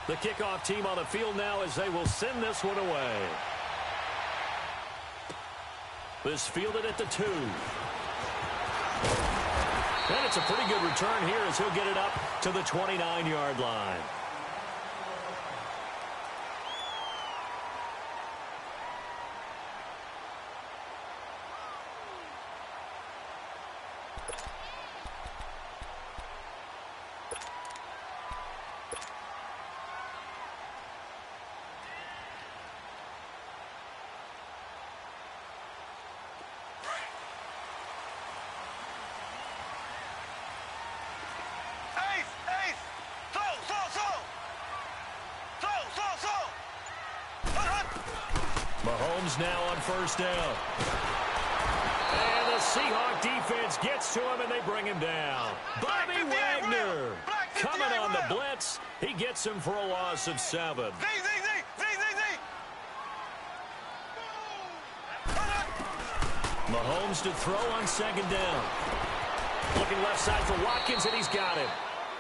The kickoff team on the field now as they will send this one away. This fielded at the 2. And it's a pretty good return here as he'll get it up to the 29-yard line. Mahomes now on first down. And the Seahawk defense gets to him, and they bring him down. Bobby Wagner coming on the blitz. He gets him for a loss of 7. Mahomes to throw on second down. Looking left side for Watkins, and he's got it.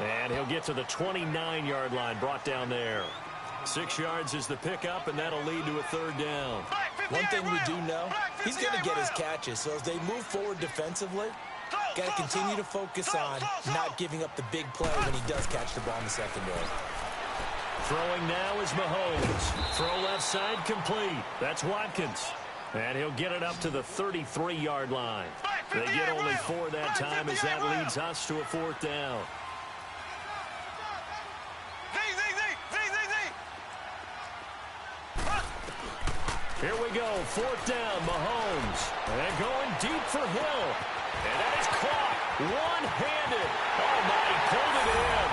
And he'll get to the 29-yard line, brought down there. 6 yards is the pickup, and that'll lead to a third down. One thing we do know, he's going to get his catches. So as they move forward defensively, got to continue to focus on not giving up the big play when he does catch the ball in the secondary. Throwing now is Mahomes. Throw left side complete. That's Watkins. And he'll get it up to the 33-yard line. They get only 4 that time as that leads us to a 4th down. Here we go, 4th down, Mahomes. And going deep for Hill. And that is caught, one-handed. Oh, my, he pulled it in.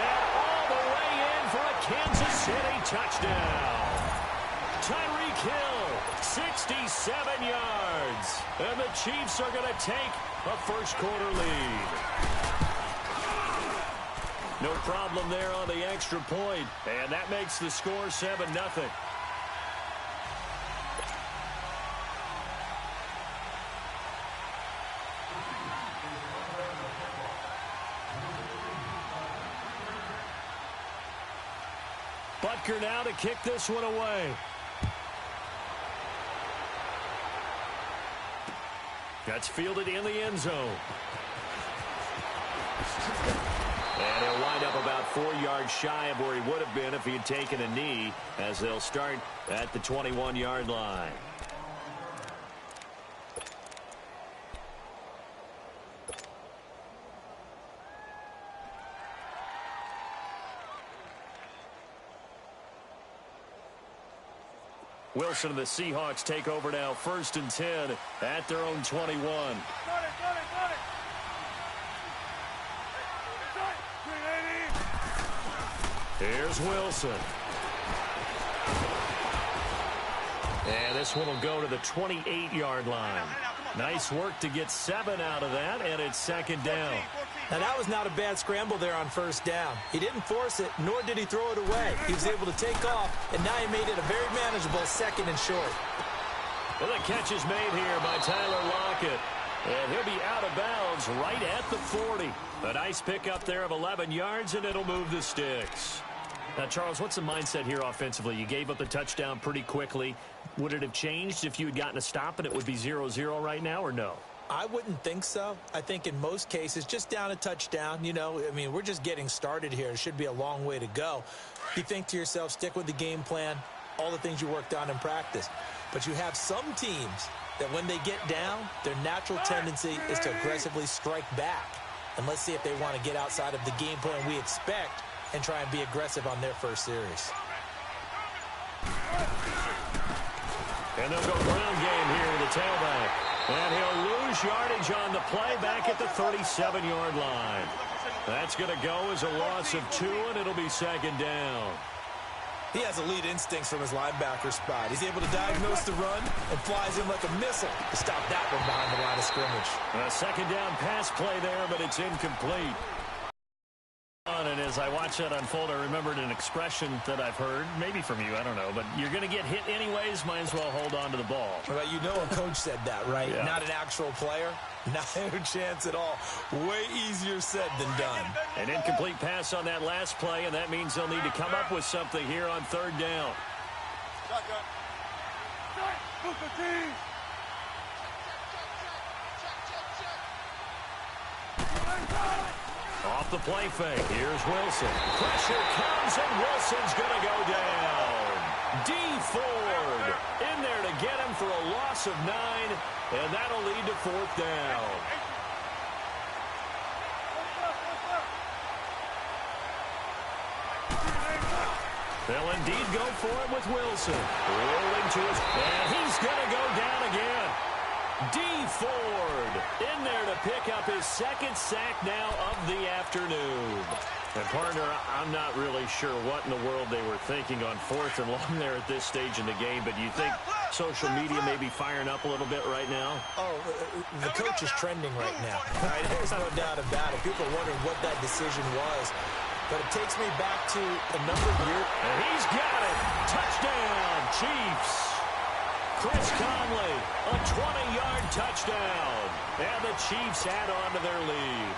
And all the way in for a Kansas City touchdown. Tyreek Hill, 67 yards. And the Chiefs are going to take a first-quarter lead. No problem there on the extra point. And that makes the score 7-0. Butker now to kick this one away. That's fielded in the end zone. And he'll wind up about 4 yards shy of where he would have been if he had taken a knee, as they'll start at the 21-yard line. Wilson and the Seahawks take over now, 1st and 10 at their own 21. Here's Wilson. And this one will go to the 28-yard line. Nice work to get 7 out of that, and it's 2nd down. Now, that was not a bad scramble there on 1st down. He didn't force it, nor did he throw it away. He was able to take off, and now he made it a very manageable 2nd and short. Well, the catch is made here by Tyler Lockett. And he'll be out of bounds right at the 40. A nice pickup there of 11 yards, and it'll move the sticks. Now, Charles, what's the mindset here offensively? You gave up the touchdown pretty quickly. Would it have changed if you had gotten a stop and it would be 0-0 right now, or no? I wouldn't think so. I think in most cases, just down a touchdown, you know, I mean, we're just getting started here. It should be a long way to go. You think to yourself, stick with the game plan, all the things you worked on in practice. But you have some teams that when they get down, their natural tendency is to aggressively strike back. And let's see if they want to get outside of the game plan we expect and try and be aggressive on their first series. And they'll go ground game here with the tailback. And he'll lose yardage on the play back at the 37-yard line. That's going to go as a loss of 2, and it'll be 2nd down. He has elite instincts from his linebacker spot. He's able to diagnose the run and flies in like a missile to stop that one behind the line of scrimmage. A 2nd down pass play there, but it's incomplete. And as I watch that unfold, I remembered an expression that I've heard, maybe from you, I don't know, but you're going to get hit anyways, might as well hold on to the ball. Well, you know a coach said that, right? Yeah. Not an actual player. Not a chance at all. Way easier said than done. An incomplete pass on that last play, and that means they'll need to come up with something here on third down. Off the play fake. Here's Wilson. Pressure comes, and Wilson's going to go down. D. Ford in there to get him for a loss of 9, and that'll lead to fourth down. They'll indeed go for it with Wilson. Rolling to his... And he's going to go down again. D. Ford in there to pick up his second sack now of the afternoon. And, partner, I'm not really sure what in the world they were thinking on fourth and long there at this stage in the game, but you think social media may be firing up a little bit right now? Oh, the coach is trending right now. Right? There's no doubt about it. People are wondering what that decision was. But it takes me back to a number of years. And he's got it. Touchdown, Chiefs. Chris Conley, a 20-yard touchdown. And the Chiefs add on to their lead.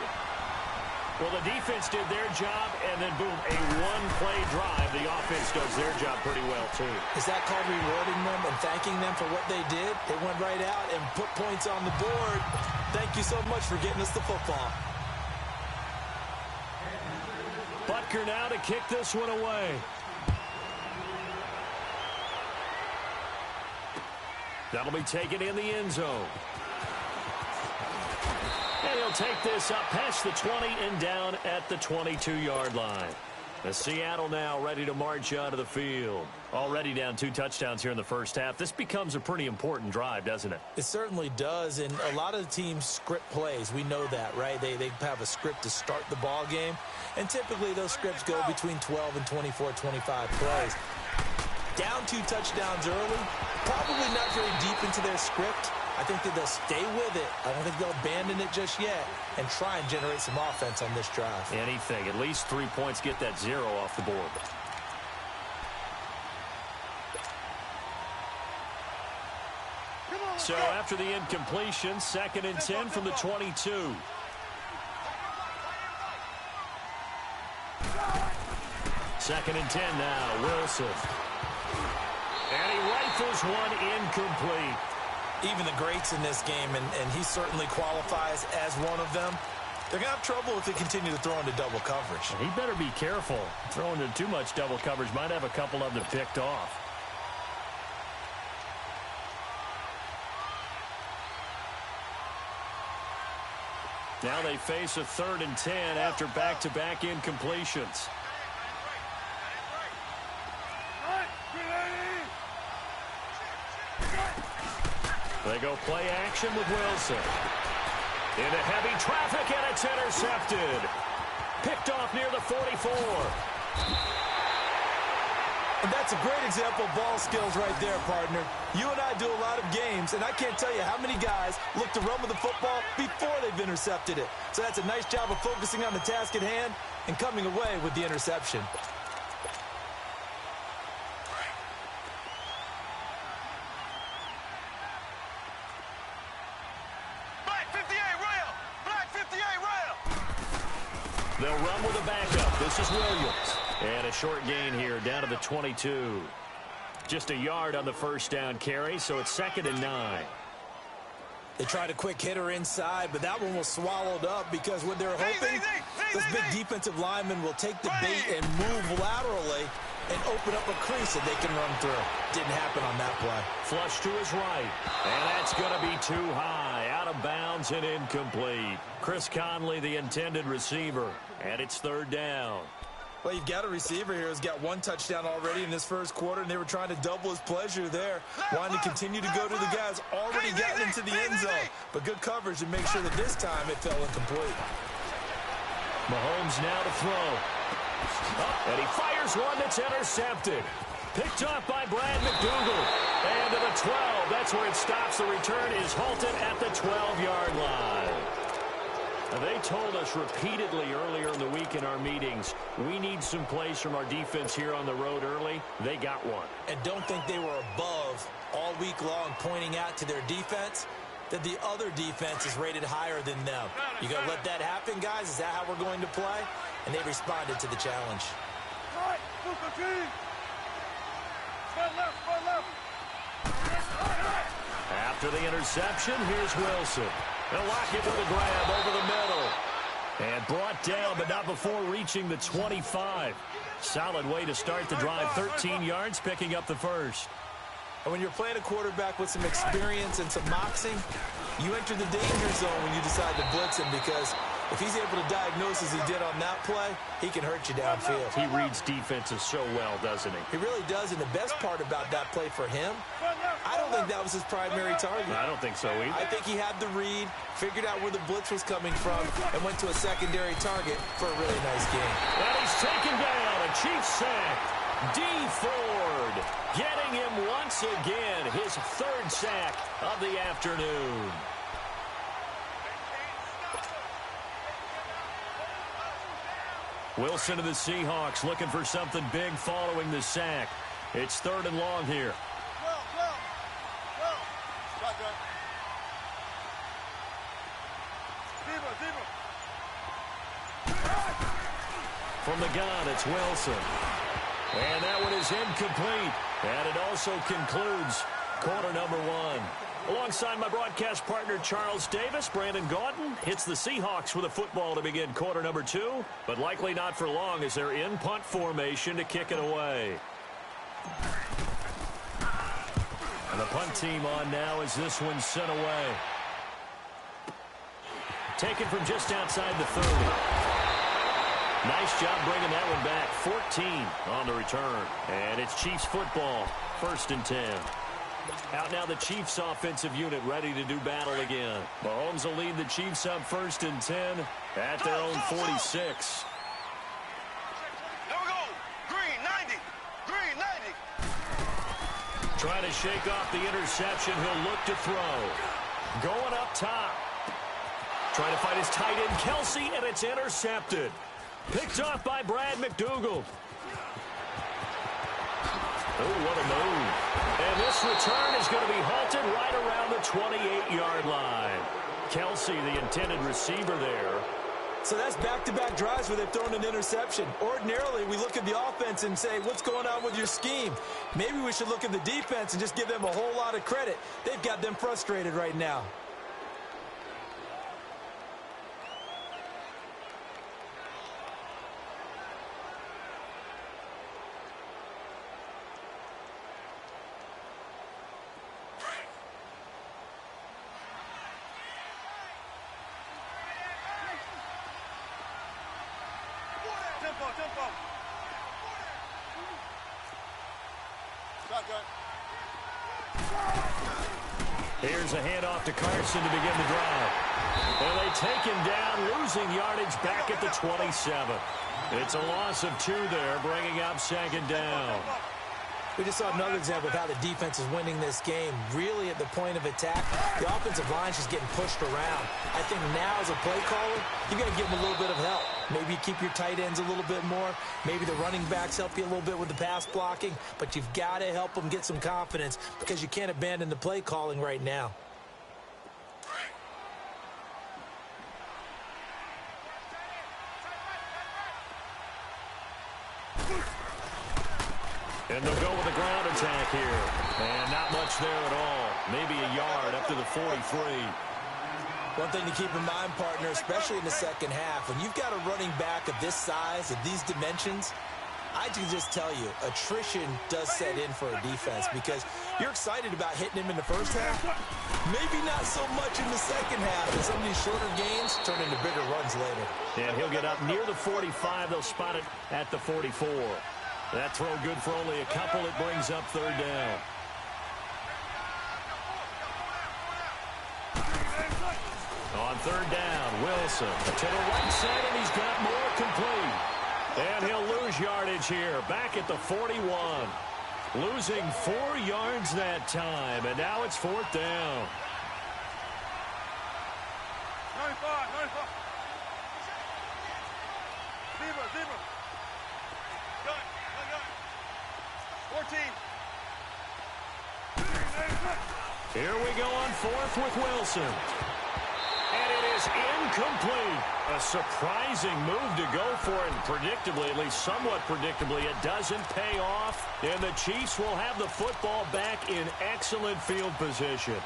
Well, the defense did their job, and then, boom, a one-play drive. The offense does their job pretty well, too. Is that called rewarding them and thanking them for what they did? They went right out and put points on the board. Thank you so much for getting us the football. Butker now to kick this one away. That'll be taken in the end zone. And he'll take this up past the 20 and down at the 22-yard line. The Seattle now ready to march out of the field. Already down 2 touchdowns here in the first half. This becomes a pretty important drive, doesn't it? It certainly does, and a lot of the teams script plays. We know that, right? They have a script to start the ball game, and typically those scripts go between 12 and 24, 25 plays. Down 2 touchdowns early, probably not very deep into their script. I think that they'll stay with it. I don't think they'll abandon it just yet and try and generate some offense on this drive. Anything. At least 3 points, get that 0 off the board. So after the incompletion, 2nd and 10 from the 22. Second and 10 now, Wilson. And he rifles one incomplete. Even the greats in this game, and he certainly qualifies as one of them, they're going to have trouble if they continue to throw into double coverage. He better be careful. Throwing into too much double coverage might have a couple of them picked off. Now they face a 3rd and 10 after back-to-back incompletions. They go play action with Wilson. Into heavy traffic, and it's intercepted. Picked off near the 44. And that's a great example of ball skills right there, partner. You and I do a lot of games, and I can't tell you how many guys look to run with the football before they've intercepted it. So that's a nice job of focusing on the task at hand and coming away with the interception. They'll run with a backup. This is Williams. And a short gain here down to the 22. Just a yard on the first down carry, so it's 2nd and 9. They tried a quick hitter inside, but that one was swallowed up because what they're hoping, this big defensive lineman will take the bait and move laterally and open up a crease that they can run through. Didn't happen on that play. Flush to his right. And that's going to be too high. Out of bounds and incomplete. Chris Conley, the intended receiver. And it's 3rd down. Well, you've got a receiver here who's got 1 touchdown already in this first quarter, and they were trying to double his pleasure there, wanting to continue to go to the guys already gotten into the end zone. But good coverage to make sure that this time it fell incomplete. Mahomes now to throw. Oh, and he fires one that's intercepted. Picked off by Brad McDougal. And to the 12. That's where it stops. The return is halted at the 12-yard line. They told us repeatedly earlier in the week in our meetings, we need some plays from our defense here on the road early. They got one. And don't think they were above all week long pointing out to their defense that the other defense is rated higher than them. You going to let that happen, guys? Is that how we're going to play? And they responded to the challenge. After the interception, here's Wilson. They'll lock it with a grab over the middle. And brought down, but not before reaching the 25. Solid way to start the drive. 13 yards, picking up the first. And when you're playing a quarterback with some experience and some moxie, you enter the danger zone when you decide to blitz him, because if he's able to diagnose as he did on that play, he can hurt you downfield. He reads defenses so well, doesn't he? He really does, and the best part about that play for him, I don't think that was his primary target. I don't think so either. I think he had the read, figured out where the blitz was coming from, and went to a secondary target for a really nice game. And he's taken down, a Chiefs sack. D. Ford getting him once again, his third sack of the afternoon. Wilson of the Seahawks looking for something big following the sack. It's 3rd and long here. From the gun, it's Wilson. And that one is incomplete. And it also concludes quarter number 1. Alongside my broadcast partner, Charles Davis, Brandon Gaudin hits the Seahawks with a football to begin quarter number 2, but likely not for long as they're in punt formation to kick it away. And the punt team on now as this one's sent away. Taken from just outside the 30. Nice job bringing that one back. 14 on the return. And it's Chiefs football. 1st and 10. Out now the Chiefs offensive unit ready to do battle again. Mahomes will lead the Chiefs up 1st and 10 at their own 46. There we go. Green 90. Green 90. Trying to shake off the interception. He'll look to throw. Going up top. Trying to find his tight end, Kelsey, and it's intercepted. Picked off by Brad McDougald. Oh, what a move. And this return is going to be halted right around the 28-yard line. Kelsey, the intended receiver there. So that's back-to-back drives where they've thrown an interception. Ordinarily, we look at the offense and say, what's going on with your scheme? Maybe we should look at the defense and just give them a whole lot of credit. They've got them frustrated right now. Here's a handoff to Carson to begin the drive. And they take him down, losing yardage back at the 27. It's a loss of 2 there, bringing up 2nd down. We just saw another example of how the defense is winning this game. Really at the point of attack, the offensive line is just getting pushed around. I think now as a play caller, you got to give them a little bit of help. Maybe you keep your tight ends a little bit more. Maybe the running backs help you a little bit with the pass blocking. But you've got to help them get some confidence because you can't abandon the play calling right now. And they'll go with a ground attack here. And not much there at all. Maybe a yard up to the 43. One thing to keep in mind, partner, especially in the second half, when you've got a running back of this size, of these dimensions, I can just tell you, attrition does set in for a defense because you're excited about hitting him in the first half. Maybe not so much in the second half, and some of these shorter gains turn into bigger runs later. And he'll get up near the 45. They'll spot it at the 44. That throw good for only a couple. It brings up 3rd down. On 3rd down, Wilson to the right side, and he's got more complete. And he'll lose yardage here, back at the 41. Losing 4 yards that time, and now it's 4th down. 95. Zebra. Gun. 14. Here we go on fourth with Wilson. And it is incomplete. A surprising move to go for it. And predictably, at least somewhat predictably, it doesn't pay off. And the Chiefs will have the football back in excellent field position.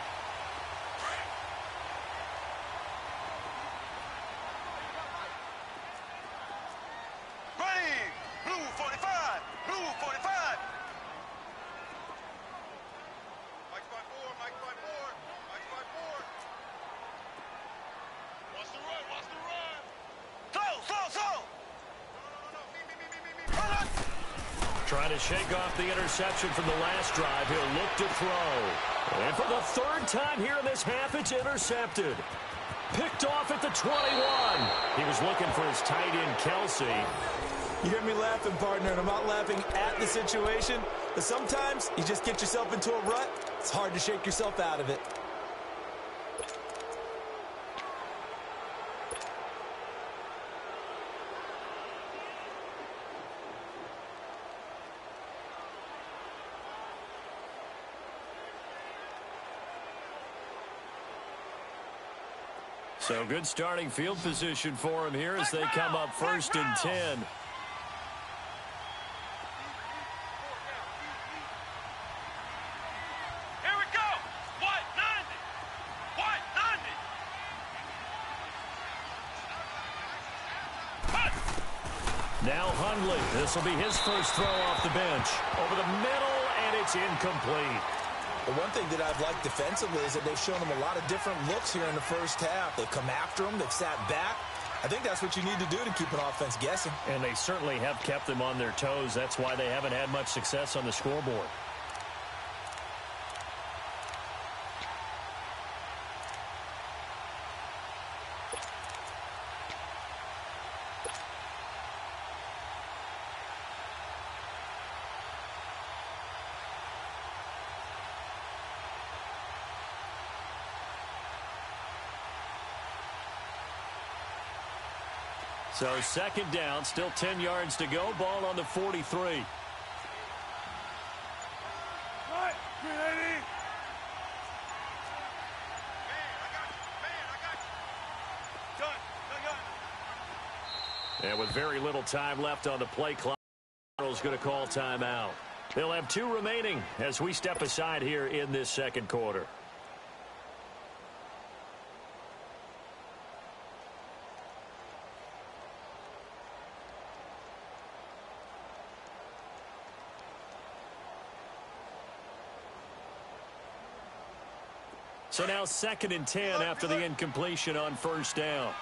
Ready. Blue 45. Blue 45. Mike's by four. Mike's by four. Mike's by four. Watch the run. Watch the run. Slow. No. Me. Run it. Trying to shake off the interception from the last drive. He'll look to throw. And for the third time here in this half, it's intercepted. Picked off at the 21. He was looking for his tight end, Kelsey. You hear me laughing, partner, and I'm not laughing at the situation, but sometimes you just get yourself into a rut. It's hard to shake yourself out of it. So good starting field position for him here as they come up first and 10. Here we go. White 90. Now Hundley. This will be his first throw off the bench. Over the middle, and it's incomplete. The one thing that I've liked defensively is that they've shown them a lot of different looks here in the first half. They've come after them. They've sat back. I think that's what you need to do to keep an offense guessing. And they certainly have kept them on their toes. That's why they haven't had much success on the scoreboard. So second down, still 10 yards to go. Ball on the 43. Right. 380. Man, I got you. Gun. And with very little time left on the play clock, is going to call timeout. They'll have 2 remaining as we step aside here in this second quarter. So now second and 10 after the incompletion on first down.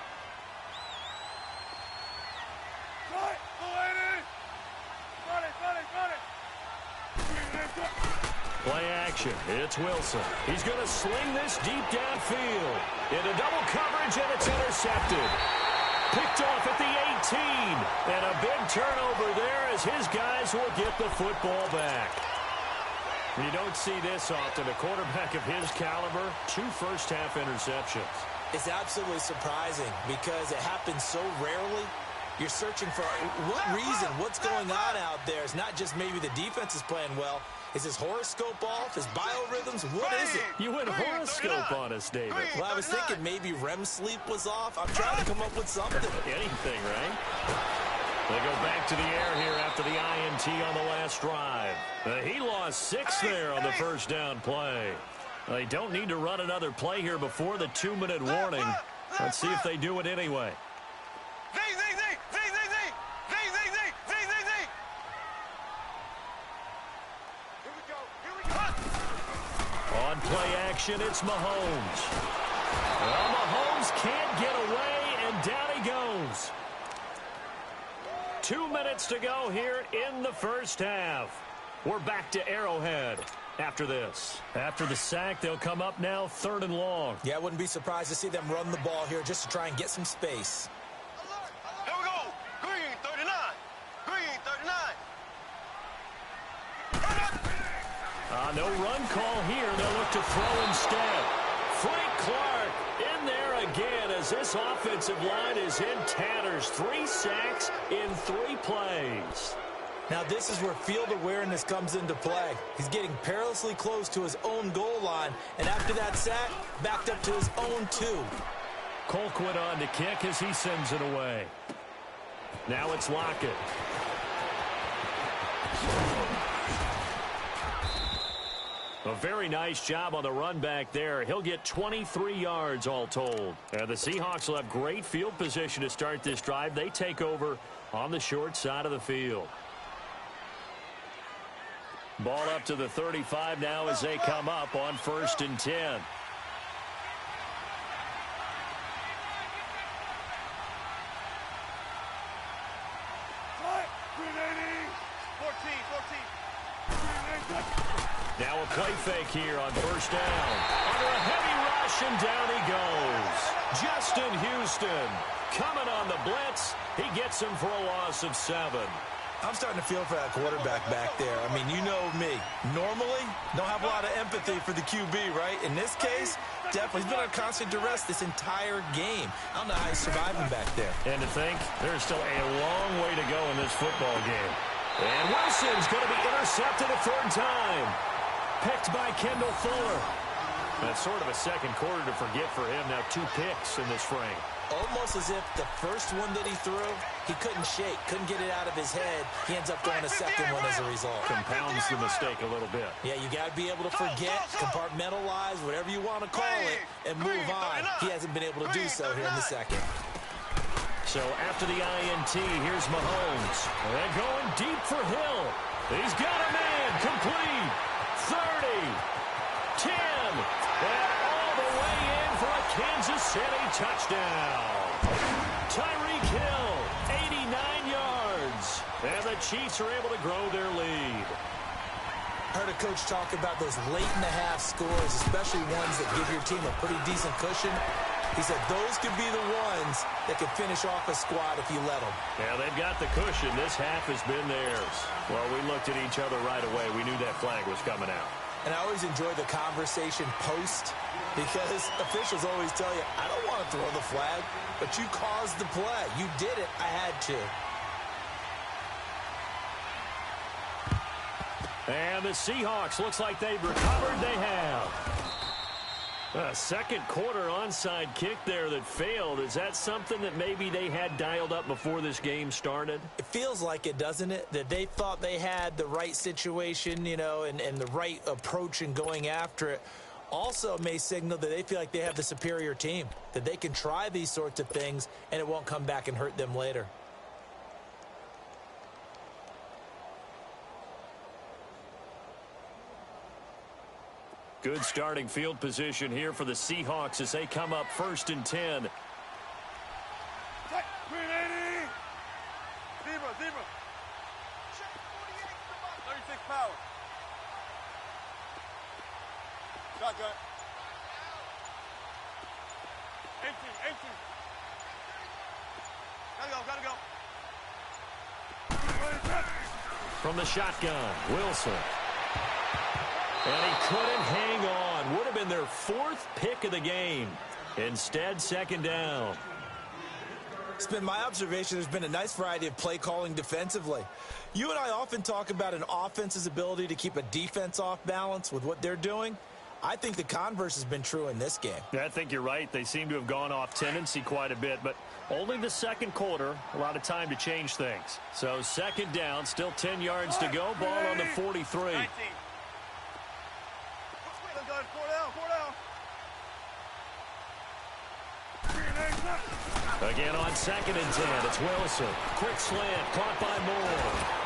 Play action. It's Wilson. He's going to sling this deep downfield. Into double coverage, and it's intercepted. Picked off at the 18. And a big turnover there as his guys will get the football back. You don't see this often. A quarterback of his caliber, 2 first-half interceptions. It's absolutely surprising because it happens so rarely. You're searching for what reason, what's going on out there. It's not just maybe the defense is playing well. Is his horoscope off? His biorhythms? What is it? You went horoscope on us, David. Well, I was thinking maybe REM sleep was off. I'm trying to come up with something. Anything, right? They go back to the air here after the INT on the last drive. He lost 6 there on the first down play. They don't need to run another play here before the 2-minute warning. Let's see if they do it anyway. On play action, it's Mahomes. Well, Mahomes can't get away, and down he goes. 2 minutes to go here in the first half. We're back to Arrowhead after this. After the sack, they'll come up now 3rd and long. Yeah, I wouldn't be surprised to see them run the ball here just to try and get some space. Here we go. Green 39. Green 39. No run call here. They'll look to throw instead. Frank Clark in there again because this offensive line is in tatters. 3 sacks in 3 plays. Now this is where field awareness comes into play. He's getting perilously close to his own goal line, and after that sack, backed up to his own 2. Colquitt on to kick as he sends it away. Now it's Lockett. A very nice job on the run back there. He'll get 23 yards all told. And the Seahawks will have great field position to start this drive. They take over on the short side of the field. Ball up to the 35 now as they come up on 1st and 10. Now a play fake here on 1st down. Under a heavy rush, and down he goes. Justin Houston coming on the blitz. He gets him for a loss of 7. I'm starting to feel for that quarterback back there. I mean, you know me. Normally, don't have a lot of empathy for the QB, right? In this case, definitely. He's been under constant duress this entire game. I don't know how he's surviving back there. And to think, there's still a long way to go in this football game. And Wilson's going to be intercepted a 3rd time. Picked by Kendall Fuller. That's sort of a second quarter to forget for him. Now 2 picks in this frame. Almost as if the first one that he threw, he couldn't shake, couldn't get it out of his head. He ends up throwing a second one as a result. Compounds the mistake a little bit. Yeah, you got to be able to forget, compartmentalize, whatever you want to call it, and move on. He hasn't been able to do so here in the second. So after the INT, here's Mahomes. And going deep for Hill. He's got a man complete. 30, 10, and all the way in for a Kansas City touchdown. Tyreek Hill, 89 yards. And the Chiefs are able to grow their lead. Heard a coach talk about those late-in-the-half scores, especially ones that give your team a pretty decent cushion. He said those could be the ones that could finish off a squad if you let them. Yeah, they've got the cushion. This half has been theirs. Well, we looked at each other right away. We knew that flag was coming out. And I always enjoy the conversation post because officials always tell you, I don't want to throw the flag, but you caused the play. You did it. I had to. And the Seahawks, looks like they've recovered. They have. A second quarter onside kick there that failed. Is that something that maybe they had dialed up before this game started? It feels like it, doesn't it? That they thought they had the right situation, you know, and the right approach in going after it. Also may signal that they feel like they have the superior team, that they can try these sorts of things and it won't come back and hurt them later. Good starting field position here for the Seahawks as they come up 1st and 10. 36 power. Shotgun. 18. Gotta go. From the shotgun, Wilson. And he couldn't hang on. Would have been their 4th pick of the game. Instead, 2nd down. It's been my observation there's been a nice variety of play calling defensively. You and I often talk about an offense's ability to keep a defense off balance with what they're doing. I think the converse has been true in this game. Yeah, I think you're right. They seem to have gone off tendency quite a bit, but only the second quarter, a lot of time to change things. So 2nd down, still 10 yards to go. Ball on the 43. 19. Again on 2nd and 10, it's Wilson. Quick slant, caught by Moore.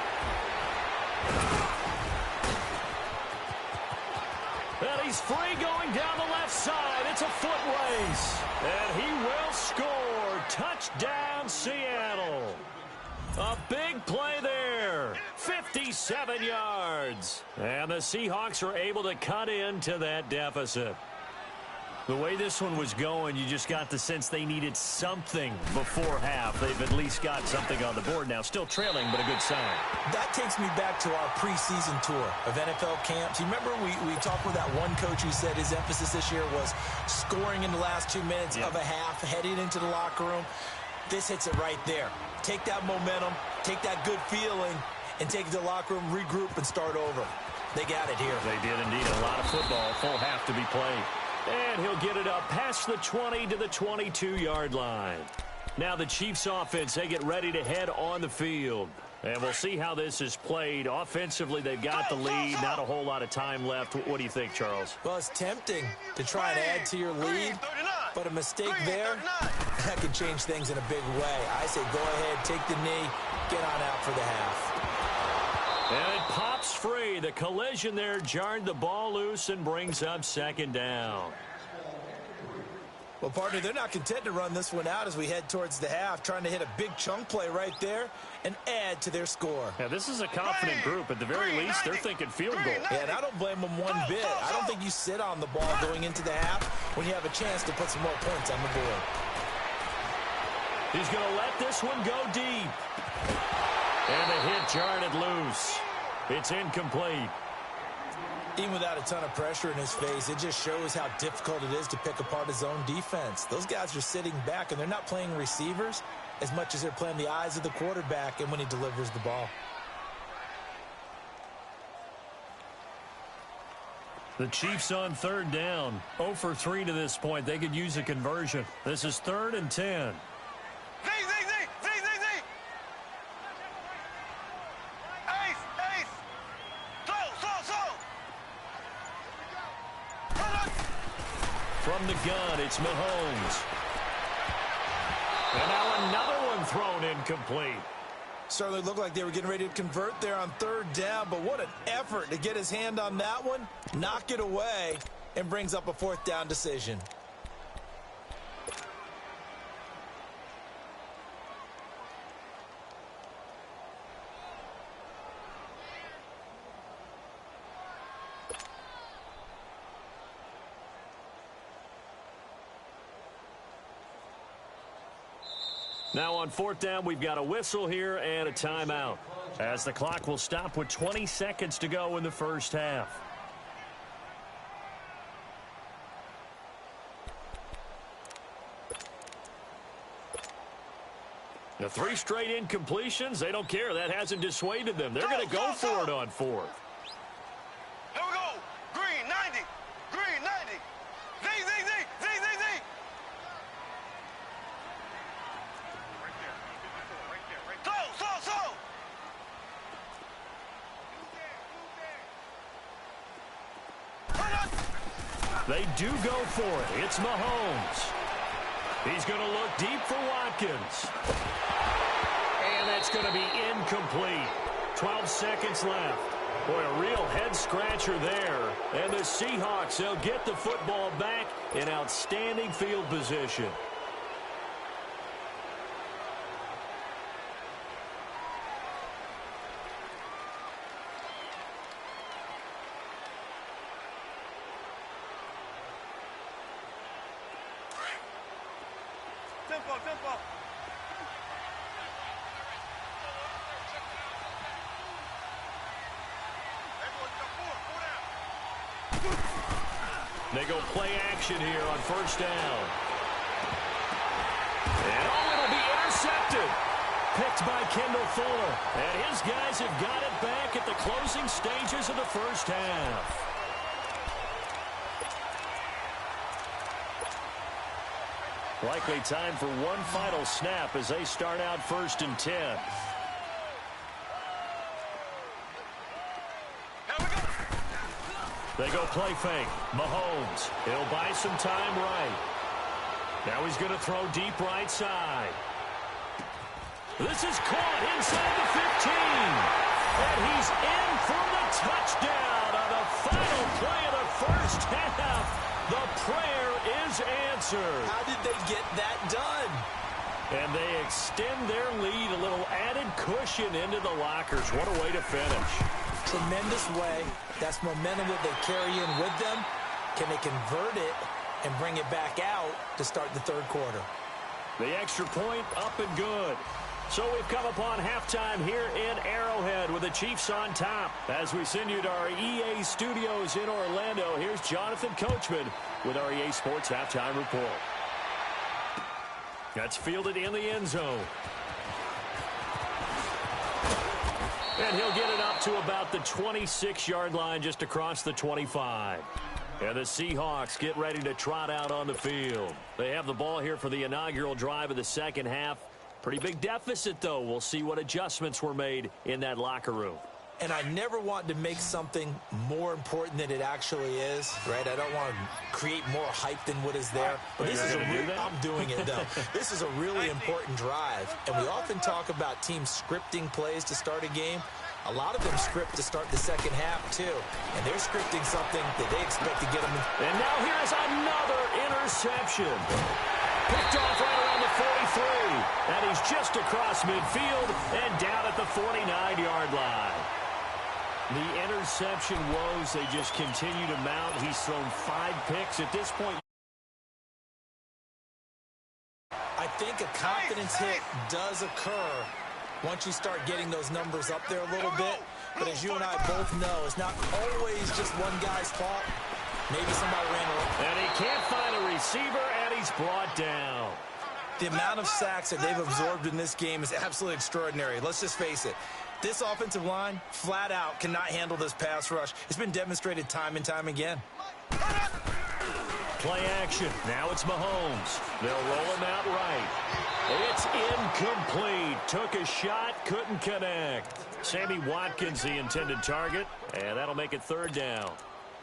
And he's free going down the left side. It's a foot race. And he will score. Touchdown, Seattle. A big play there. 57 yards. And the Seahawks are able to cut into that deficit. The way this one was going, you just got the sense they needed something before half. They've at least got something on the board now. Still trailing, but a good sign. That takes me back to our preseason tour of NFL camps. You remember we talked with that one coach who said his emphasis this year was scoring in the last 2 minutes of a half, heading into the locker room. This hits it right there. Take that momentum, take that good feeling, and take it to the locker room, regroup, and start over. They got it here. They did indeed. A lot of football, full half to be played. And he'll get it up past the 20 to the 22-yard line. Now the Chiefs offense, they get ready to head on the field. And we'll see how this is played. Offensively, they've got the lead. Not a whole lot of time left. What do you think, Charles? Well, it's tempting to try and add to your lead, but a mistake there, that can change things in a big way. I say go ahead, take the knee, get on out for the half. And it pops free. The collision there jarred the ball loose and brings up second down. Well, partner, they're not content to run this one out as we head towards the half, trying to hit a big chunk play right there and add to their score. Yeah, this is a confident group. At the very least, they're thinking field goal. Yeah, and I don't blame them one bit. I don't think you sit on the ball going into the half when you have a chance to put some more points on the board. He's going to let this one go deep. And the hit jarred it loose. It's incomplete. Even without a ton of pressure in his face, it just shows how difficult it is to pick apart his own defense. Those guys are sitting back, and they're not playing receivers as much as they're playing the eyes of the quarterback and when he delivers the ball. The Chiefs on third down. 0 for 3 to this point. They could use a conversion. This is 3rd and 10. From the gun, it's Mahomes. And now another one thrown incomplete. Certainly looked like they were getting ready to convert there on third down, but what an effort to get his hand on that one, knock it away, and brings up a 4th down decision. Now on 4th down, we've got a whistle here and a timeout, as the clock will stop with 20 seconds to go in the first half. The 3 straight incompletions, they don't care. That hasn't dissuaded them. They're going to go for it on 4th. Here we go. Green 90. Green 90. Z. So. They do go for it. It's Mahomes. He's going to look deep for Watkins. And that's going to be incomplete. 12 seconds left. Boy, a real head-scratcher there. And the Seahawks, they'll get the football back in outstanding field position. Tempo. They go play action here on 1st down. And it'll be intercepted. Picked by Kendall Fuller. And his guys have got it back at the closing stages of the first half. Likely time for one final snap as they start out 1st and 10. They go play fake. Mahomes. He'll buy some time right. Now he's going to throw deep right side. This is caught inside the 15. And he's in for the touchdown on the final play of the first half. The prayer is answered. How did they get that done? And they extend their lead, a little added cushion into the lockers. What a way to finish. Tremendous way. That's momentum that they carry in with them. Can they convert it and bring it back out to start the third quarter. The extra point up and good. So we've come upon halftime here in Arrowhead with the Chiefs on top. As we send you to our EA studios in Orlando, here's Jonathan Coachman with our EA Sports Halftime Report. That's fielded in the end zone. And he'll get it up to about the 26-yard line just across the 25. And the Seahawks get ready to trot out on the field. They have the ball here for the inaugural drive of the second half. Pretty big deficit, though. We'll see what adjustments were made in that locker room. And I never want to make something more important than it actually is, right? I don't want to create more hype than what is there. But this is I'm doing it, though. This is a really important drive. And we often talk about teams scripting plays to start a game. A lot of them script to start the second half, too. And they're scripting something that they expect to get them. And now here's another interception. Picked off right around the 43. And he's just across midfield and down at the 49-yard line. The interception woes, they just continue to mount. He's thrown 5 picks at this point. I think a confidence hit does occur once you start getting those numbers up there a little bit. But as you and I both know, it's not always just one guy's fault. Maybe somebody ran away. And he can't find a receiver, and he's brought down. The amount of sacks that they've absorbed in this game is absolutely extraordinary. Let's just face it. This offensive line, flat out, cannot handle this pass rush. It's been demonstrated time and time again. Play action. Now it's Mahomes. They'll roll him out right. It's incomplete. Took a shot, couldn't connect. Sammy Watkins, the intended target, and that'll make it third down.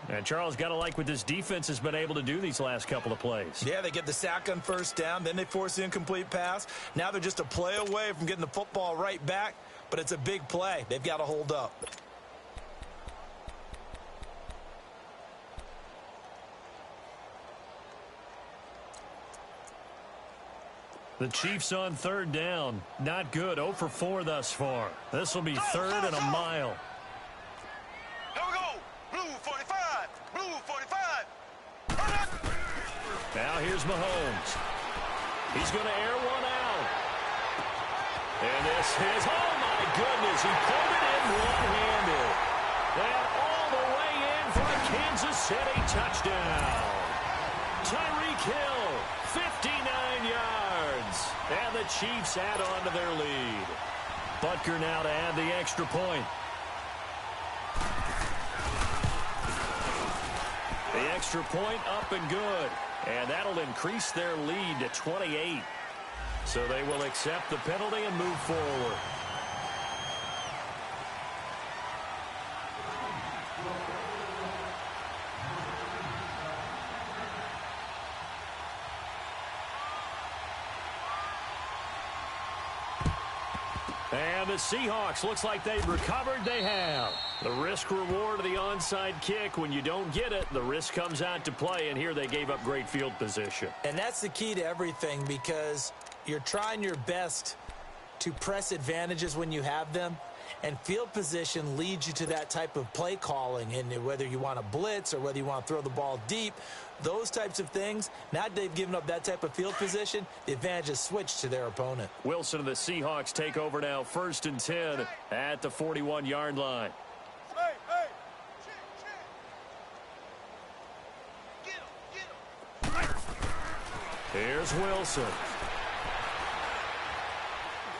And Charles, got to like what this defense has been able to do these last couple of plays. Yeah, they get the sack on first down, then they force the incomplete pass. Now they're just a play away from getting the football right back, but it's a big play. They've got to hold up. The Chiefs on third down. Not good. 0 for 4 thus far. This will be third and a mile. Here we go. Blue 45. Blue 45. Now here's Mahomes. He's going to air one out. And this is, oh my goodness, he pulled it in one-handed. And all the way in for a Kansas City touchdown. Tyreek Hill, 59 yards. And the Chiefs add on to their lead. Butker now to add the extra point. The extra point up and good. And that'll increase their lead to 28. So they will accept the penalty and move forward. And the Seahawks, looks like they've recovered. They have. The risk-reward of the onside kick. When you don't get it, the risk comes out to play, and here they gave up great field position. And that's the key to everything, because you're trying your best to press advantages when you have them, and field position leads you to that type of play calling. And whether you want to blitz or whether you want to throw the ball deep, those types of things, now that they've given up that type of field position, the advantage is switched to their opponent. Wilson and the Seahawks take over now, 1st and 10 at the 41-yard line. Hey, hey. Get him. Here's Wilson.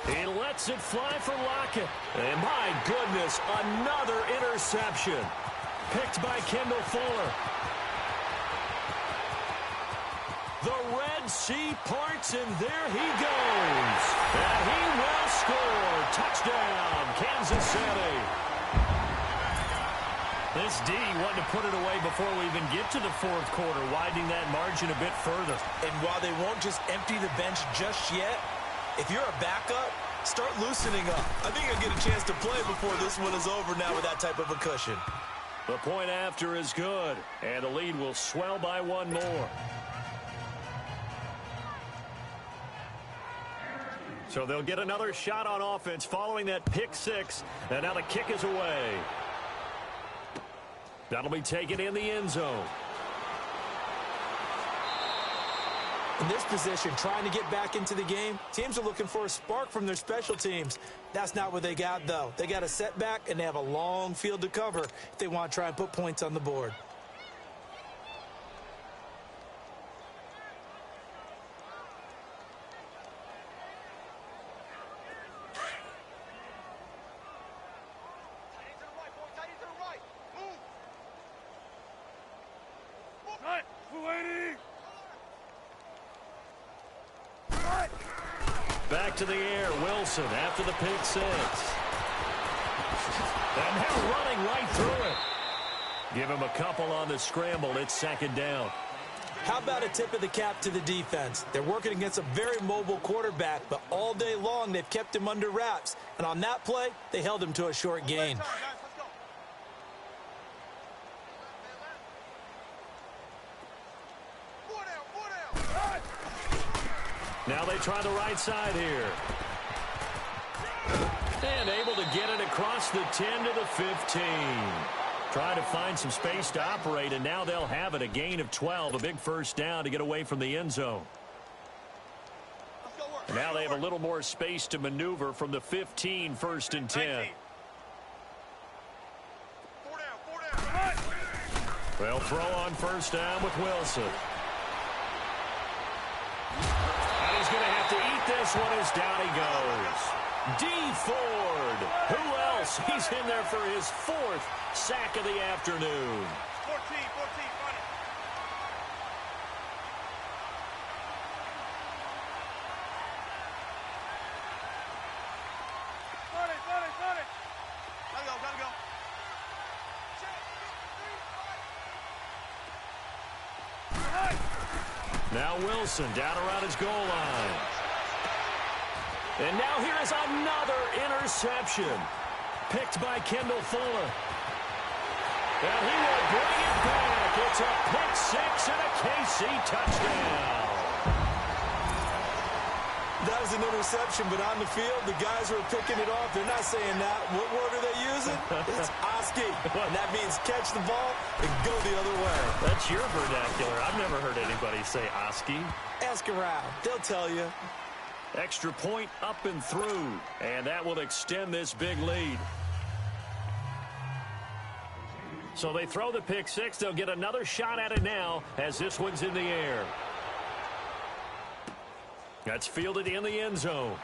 He lets it fly for Lockett. And my goodness, another interception. Picked by Kendall Fuller. The Red Sea parts, and there he goes. And he will score. Touchdown, Kansas City. This D wanted to put it away before we even get to the fourth quarter, widening that margin a bit further. And while they won't just empty the bench just yet, if you're a backup, start loosening up. I think you'll get a chance to play before this one is over now with that type of a cushion. The point after is good, and the lead will swell by one more. So they'll get another shot on offense following that pick six, and now the kick is away. That'll be taken in the end zone. In this position, trying to get back into the game, teams are looking for a spark from their special teams. That's not what they got, though. They got a setback, and they have a long field to cover if they want to try and put points on the board. Back to the air, Wilson after the pick six. And now running right through it. Give him a couple on the scramble. It's second down. How about a tip of the cap to the defense? They're working against a very mobile quarterback, but all day long they've kept him under wraps. And on that play, they held him to a short gain. Now they try the right side here. And able to get it across the 10 to the 15. Trying to find some space to operate, and now they'll have it. A gain of 12, a big first down to get away from the end zone. And now they have a little more space to maneuver from the 15, first and 10. They'll throw on first down with Wilson. And he's going to have to eat this one as down he goes. D. Ford. Who else? He's in there for his fourth sack of the afternoon. 14, find it. Got it. Gotta go. Now Wilson down around his goal line. And now here is another interception. Picked by Kendall Fuller. And he will bring it back. It's a pick six and a KC touchdown. That was an interception, but on the field, the guys who are picking it off, they're not saying that. What word are they using? It's Oski. And that means catch the ball and go the other way. That's your vernacular. I've never heard anybody say Oski. Ask around. They'll tell you. Extra point up and through. And that will extend this big lead. So they throw the pick six. They'll get another shot at it now as this one's in the air. That's fielded in the end zone.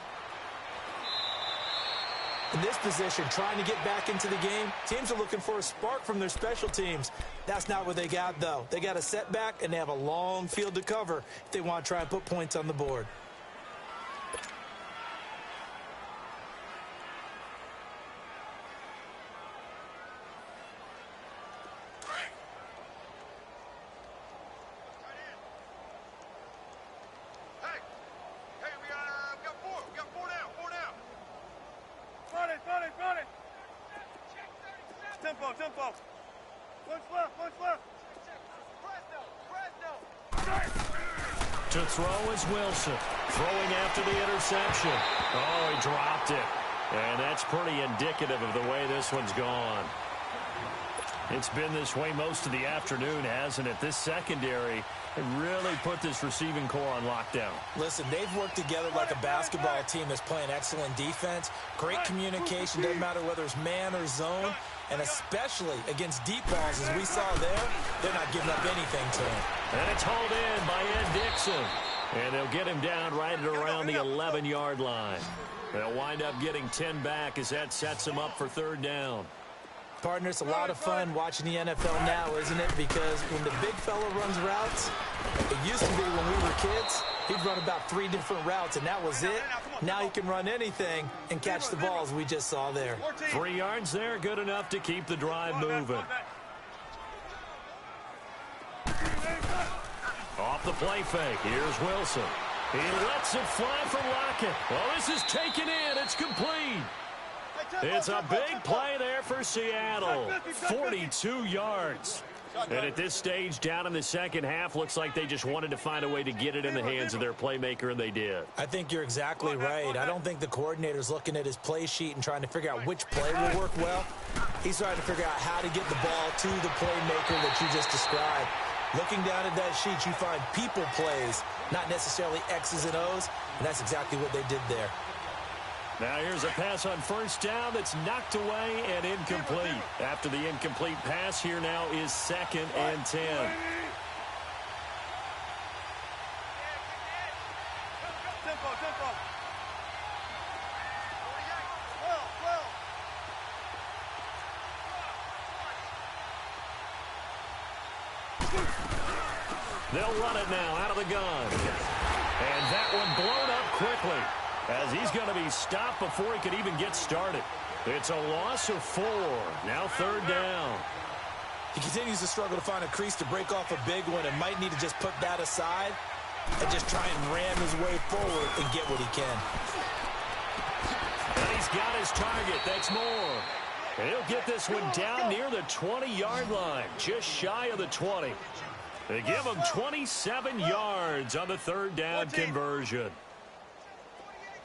In this position, trying to get back into the game, teams are looking for a spark from their special teams. That's not what they got, though. They got a setback, and they have a long field to cover if they want to try and put points on the board. Tempo. Punch left. To throw is Wilson. Throwing after the interception. Oh, he dropped it. And that's pretty indicative of the way this one's gone. It's been this way most of the afternoon, hasn't it? This secondary really put this receiving core on lockdown. Listen, they've worked together like a basketball team that's playing excellent defense. Great communication, doesn't matter whether it's man or zone. And especially against deep balls, as we saw there, they're not giving up anything to him. And it's hauled in by Ed Dixon. And they'll get him down right at around the 11-yard line. They'll wind up getting 10 back as that sets him up for third down. Partner, it's a lot of fun watching the NFL now, isn't it? Because when the big fella runs routes, it used to be when we were kids, he'd run about 3 different routes, and that was it. Now he can run anything and catch the balls we just saw there. 3 yards there, good enough to keep the drive moving. Off the play fake, here's Wilson. He lets it fly from Lockett. Well, this is taken in. It's complete. It's a big play there for Seattle. 42 yards. And at this stage, down in the second half, looks like they just wanted to find a way to get it in the hands of their playmaker, and they did. I think you're exactly right. I don't think the coordinator's looking at his play sheet and trying to figure out which play will work well. He's trying to figure out how to get the ball to the playmaker that you just described. Looking down at that sheet, you find people plays, not necessarily X's and O's, and that's exactly what they did there. Now here's a pass on first down that's knocked away and incomplete. After the incomplete pass, here now is 2nd and 10. Tempo. They'll run it now out of the gun. And that one blown up quickly, as he's going to be stopped before he could even get started. It's a loss of 4. Now 3rd down. He continues to struggle to find a crease to break off a big one and might need to just put that aside and just try and ram his way forward and get what he can. And he's got his target. That's Moore. And he'll get this one down near the 20-yard line, just shy of the 20. They give him 27 yards on the 3rd down conversion.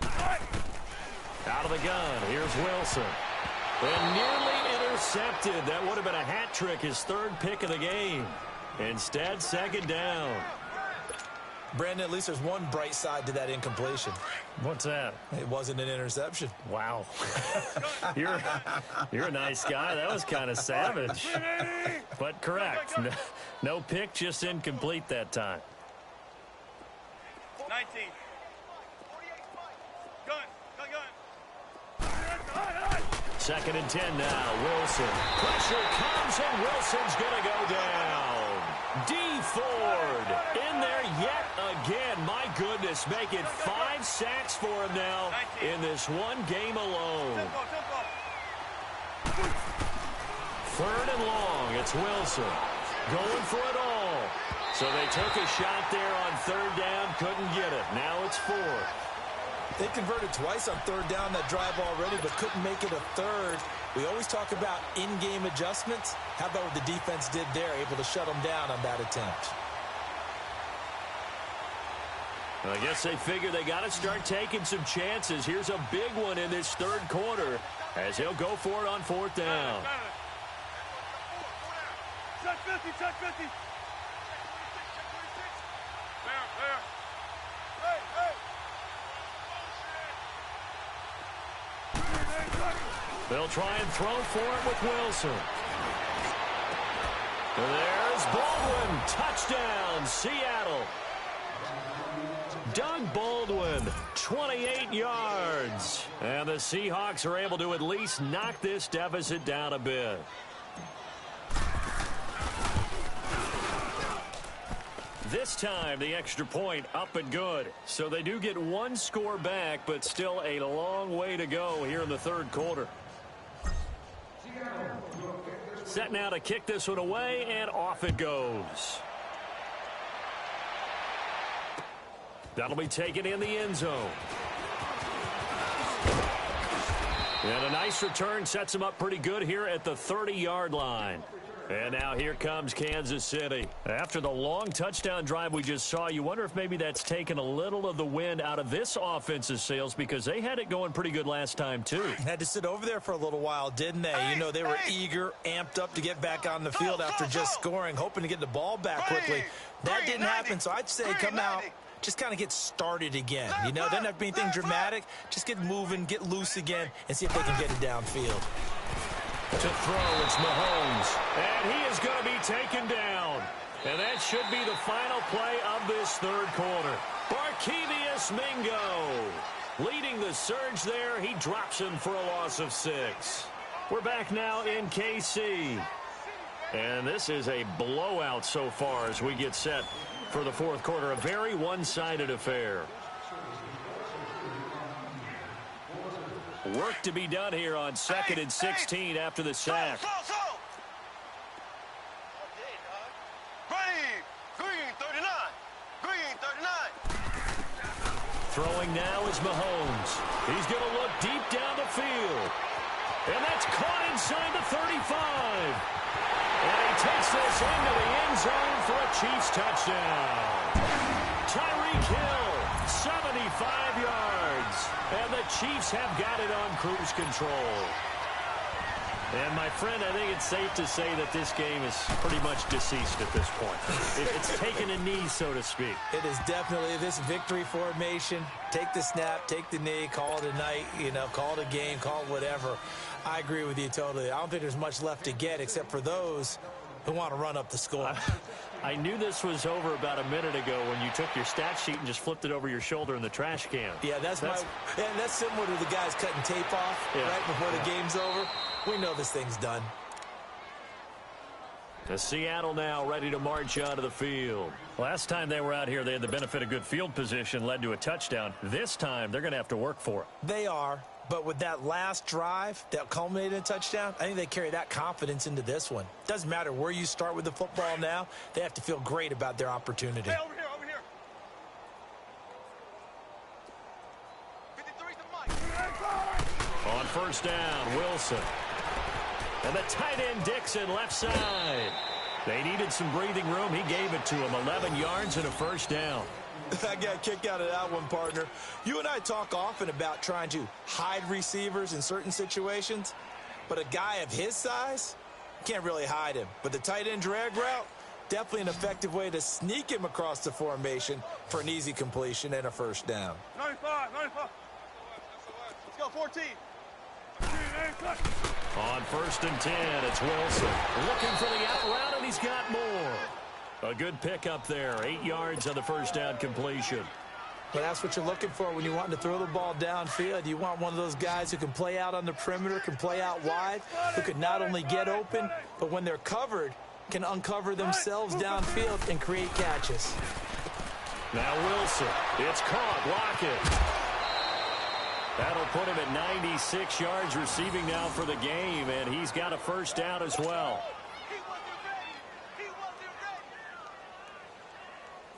Out of the gun, here's Wilson. And nearly intercepted. That would have been a hat trick, his 3rd pick of the game. Instead, 2nd down. Brandon, at least there's one bright side to that incompletion. What's that? It wasn't an interception. Wow. You're a nice guy. That was kind of savage. But correct. No pick, just incomplete that time. 19. Gun. 2nd and 10 now. Wilson. Pressure comes, and Wilson's going to go down. D. Ford in there yet again. My goodness, make it 5 sacks for him now in this one game alone. Tempo. 3rd and long. It's Wilson going for it all. So they took a shot there on 3rd down. Couldn't get it. Now it's 4. They converted twice on 3rd down that drive already, but couldn't make it a 3rd. We always talk about in-game adjustments. How about what the defense did there, able to shut them down on that attempt? I guess they figure they got to start taking some chances. Here's a big one in this 3rd quarter as he'll go for it on 4th down. Check 50. Fair. They'll try and throw for it with Wilson. There's Baldwin. Touchdown, Seattle. Doug Baldwin, 28 yards. And the Seahawks are able to at least knock this deficit down a bit. This time, the extra point up and good. So they do get 1 score back, but still a long way to go here in the 3rd quarter. Set now to kick this one away, and off it goes. That'll be taken in the end zone. And a nice return sets him up pretty good here at the 30-yard line. And now here comes Kansas City. After the long touchdown drive we just saw, you wonder if maybe that's taken a little of the wind out of this offense's sails, because they had it going pretty good last time, too. Had to sit over there for a little while, didn't they? You know, they were eager, amped up to get back on the field after just scoring, hoping to get the ball back quickly. That didn't happen, so I'd say come out, just kind of get started again. You know, doesn't have to be anything dramatic. Just get moving, get loose again, and see if they can get it downfield. To throw, it's Mahomes. And he is going to be taken down. And that should be the final play of this 3rd quarter. Barkevious Mingo leading the surge there. He drops him for a loss of 6. We're back now in KC. And this is a blowout so far as we get set for the 4th quarter. A very one-sided affair. Work to be done here on 2nd and 16 after the sack. Throwing now is Mahomes. He's going to look deep down the field. And that's caught inside the 35. And he takes this into the end zone for a Chiefs touchdown. Tyreek Hill, 75 yards. And the Chiefs have got it on cruise control. And, my friend, I think it's safe to say that this game is pretty much deceased at this point. It's taken a knee, so to speak. It is definitely this victory formation. Take the snap, take the knee, call it a night, call it a game, call it whatever. I agree with you totally. I don't think there's much left to get except for those who want to run up the score. I knew this was over about a minute ago when you took your stat sheet and just flipped it over your shoulder in the trash can. Yeah, that's similar to the guys cutting tape off right before the game's over. We know this thing's done. To Seattle now, ready to march onto the field. Last time they were out here, they had the benefit of good field position, led to a touchdown. This time, they're going to have to work for it. They are, but with that last drive that culminated in a touchdown, I think they carry that confidence into this one. Doesn't matter where you start with the football now, they have to feel great about their opportunity. Hey, over here, over here. 53's the mic. On first down, Wilson. And the tight end, Dixon, left side. They needed some breathing room. He gave it to him. 11 yards and a first down. I got a kick out of that one, partner. You and I talk often about trying to hide receivers in certain situations, but a guy of his size, can't really hide him. But the tight end drag route, definitely an effective way to sneak him across the formation for an easy completion and a first down. 95. Let's go, 14. On first and 10, it's Wilson. Looking for the out route, and he's got more. A good pickup there. 8 yards on the first down completion. But that's what you're looking for when you want to throw the ball downfield. You want one of those guys who can play out on the perimeter, can play out wide, who can not only get open, but when they're covered, can uncover themselves downfield and create catches. Now Wilson. It's caught. Block it. That'll put him at 96 yards receiving now for the game, and he's got a first down as well. He wasn't ready.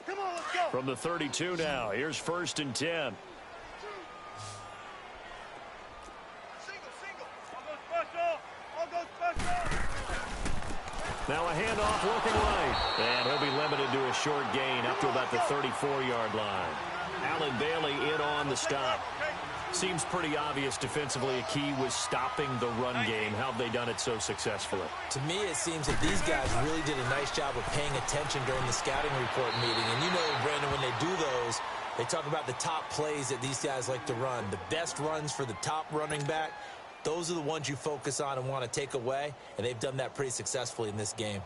Come on, let's go. From the 32 now, here's first and 10. Single. I'll go special. Now a handoff looking right, and he'll be limited to a short gain up to about the 34-yard line. Alan Bailey in on the stop. Seems pretty obvious defensively a key was stopping the run game. How have they done it so successfully? To me, it seems that these guys really did a nice job of paying attention during the scouting report meeting. And you know, Brandon, when they do those, they talk about the top plays that these guys like to run. The best runs for the top running back, those are the ones you focus on and want to take away. And they've done that pretty successfully in this game.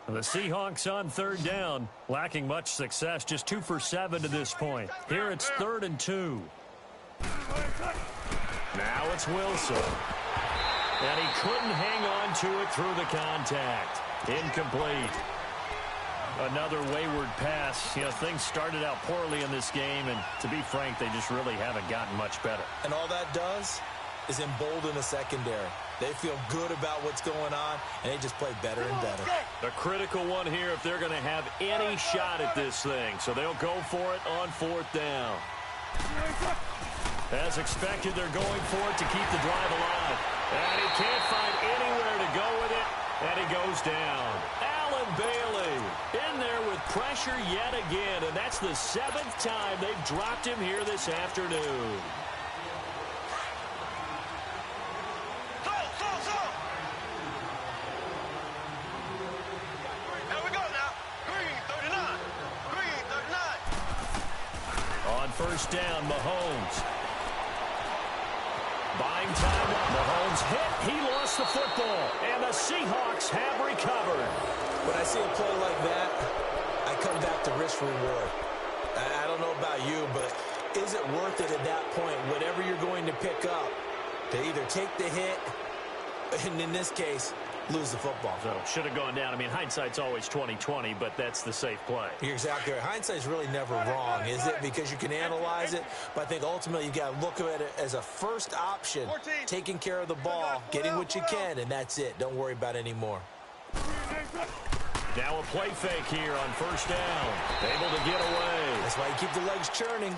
The Seahawks on third down, lacking much success, just 2 for 7 to this point. Here it's 3rd and 2. Now it's Wilson. And he couldn't hang on to it through the contact. Incomplete. Another wayward pass. You know, things started out poorly in this game, and to be frank, they just really haven't gotten much better. And all that does is embolden the secondary. They feel good about what's going on, and they just play better and better. A critical one here if they're going to have any shot at this thing. So they'll go for it on 4th down. As expected, they're going for it to keep the drive alive. And he can't find anywhere to go with it, and he goes down. Alan Bailey in there with pressure yet again, and that's the 7th time they've dropped him here this afternoon. First down, Mahomes. Buying time. Mahomes hit. He lost the football. And the Seahawks have recovered. When I see a play like that, I come back to risk reward. I don't know about you, but is it worth it at that point, whatever you're going to pick up, to either take the hit, and in this case, lose the football? So should have gone down. I mean, hindsight's always 20/20, but that's the safe play. You're exactly right. Hindsight's really never wrong, is it? Because you can analyze it, but I think ultimately you got to look at it as a first option, taking care of the ball, getting what you can, and that's it. Don't worry about it anymore. Now a play fake here on first down. Able to get away. That's why you keep the legs churning.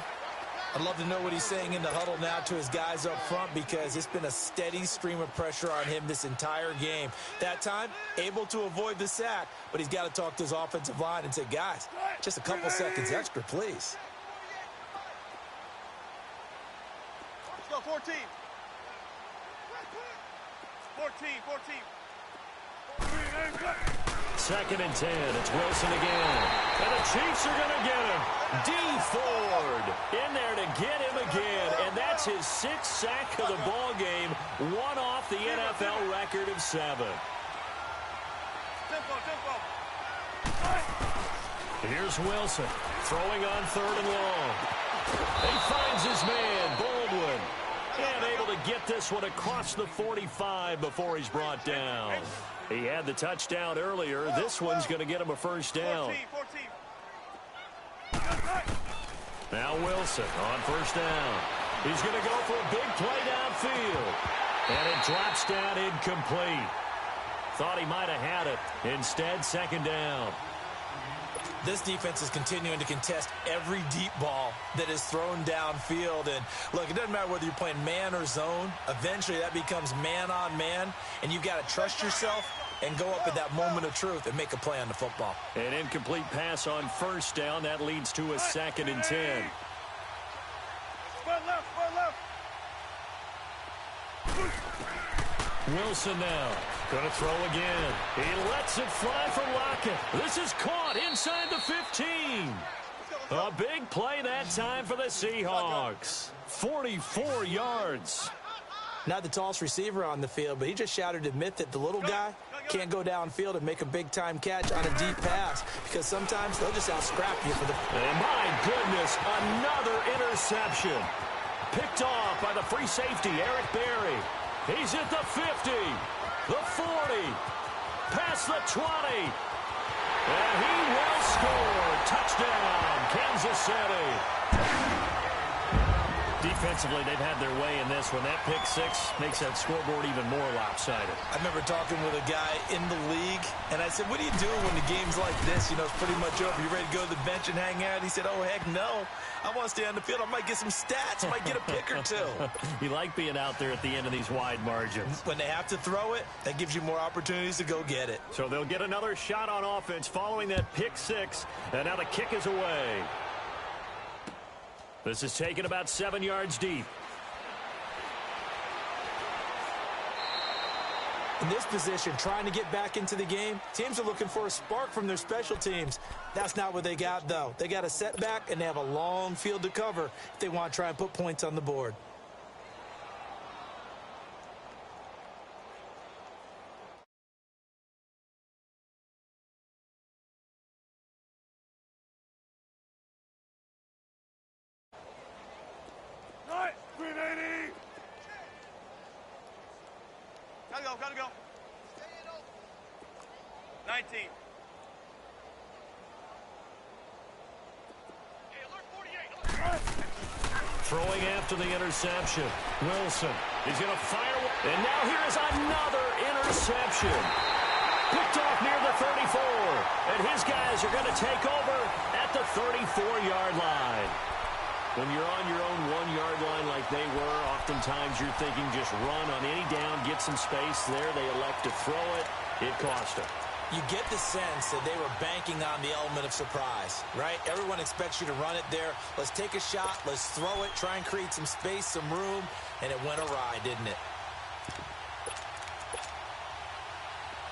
I'd love to know what he's saying in the huddle now to his guys up front, because it's been a steady stream of pressure on him this entire game. That time, able to avoid the sack, but he's got to talk to his offensive line and say, guys, just a couple seconds extra, please. Let's go, go, 14. 14. 2nd and 10. It's Wilson again. And the Chiefs are going to get him. D. Ford in there to get him again. And that's his 6th sack of the ball game. One off the NFL record of 7. Tempo. Here's Wilson throwing on 3rd and long. He finds his man, Baldwin. And able to get this one across the 45 before he's brought down. He had the touchdown earlier. This one's going to get him a first down. 14. Now Wilson on 1st down. He's going to go for a big play downfield. And it drops down incomplete. Thought he might have had it. Instead, 2nd down. This defense is continuing to contest every deep ball that is thrown downfield. And, look, it doesn't matter whether you're playing man or zone. Eventually, that becomes man-on-man, and you've got to trust yourself and go up at that moment of truth and make a play on the football. An incomplete pass on 1st down. That leads to a 2nd and 10. Spread left. Wilson now. Going to throw again. He lets it fly from Lockett. This is caught inside the 15. A big play that time for the Seahawks. 44 yards. Not the tallest receiver on the field, but he just shouted to admit that the little guy can't go downfield and make a big-time catch on a deep pass because sometimes they'll just out-scrap you for the... And my goodness, another interception. Picked off by the free safety, Eric Berry. He's at the 50, the 40, past the 20. And he will score. Touchdown, Kansas City. Defensively, they've had their way in this one. That pick 6 makes that scoreboard even more lopsided. I remember talking with a guy in the league, and I said, what do you do when the game's like this? You know, it's pretty much over. You ready to go to the bench and hang out? He said, oh, heck no. I want to stay on the field. I might get some stats. I might get a pick or two. You like being out there at the end of these wide margins. When they have to throw it, that gives you more opportunities to go get it. So they'll get another shot on offense following that pick 6, and now the kick is away. This is taken about 7 yards deep. In this position, trying to get back into the game, teams are looking for a spark from their special teams. That's not what they got, though. They got a setback, and they have a long field to cover if they want to try and put points on the board. Gotta go. 19. Throwing after the interception. Wilson. He's going to fire. And now here is another interception. Picked off near the 34. And his guys are going to take over at the 34-yard line. When you're on your own 1-yard line like they were, oftentimes you're thinking just run on any down, get some space there. They elect to throw it. It cost them. You get the sense that they were banking on the element of surprise, right? Everyone expects you to run it there. Let's take a shot. Let's throw it. Try and create some space, some room. And it went awry, didn't it?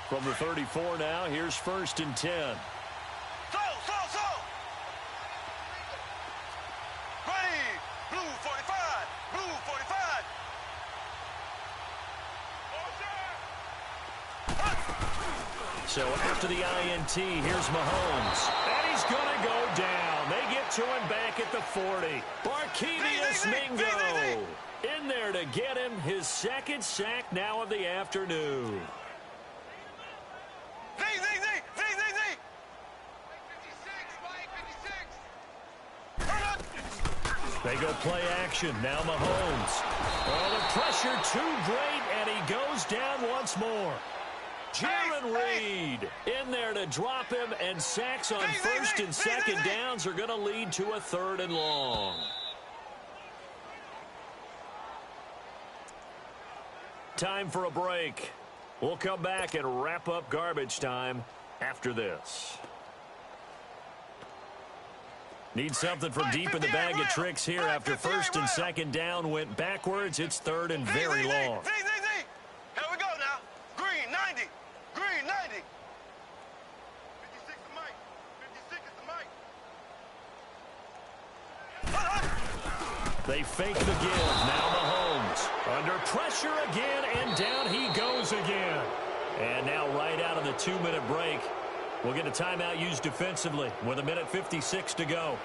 From the 34 now, here's 1st and 10. So. Ready. Blue 45. Blue 45. So after the INT, here's Mahomes. And he's going to go down. They get to him back at the 40. Barkevius Mingo in there to get him his 2nd sack now of the afternoon. Z. They go play action. Now Mahomes. Oh, the pressure too great, and he goes down once more. Jaron Reed in there to drop him, and sacks on 1st and 2nd downs are going to lead to a 3rd and long. Time for a break. We'll come back and wrap up garbage time after this. Need something from deep in the bag of tricks here after first and second down went backwards. It's third and very long. Here we go now. Green, 90. Green, 90. 56 is Mike. 56 is the Mike. They fake the give. Now Mahomes under pressure again, and down he goes again. And now right out of the 2-minute break, we'll get a timeout used defensively with 1:56 to go.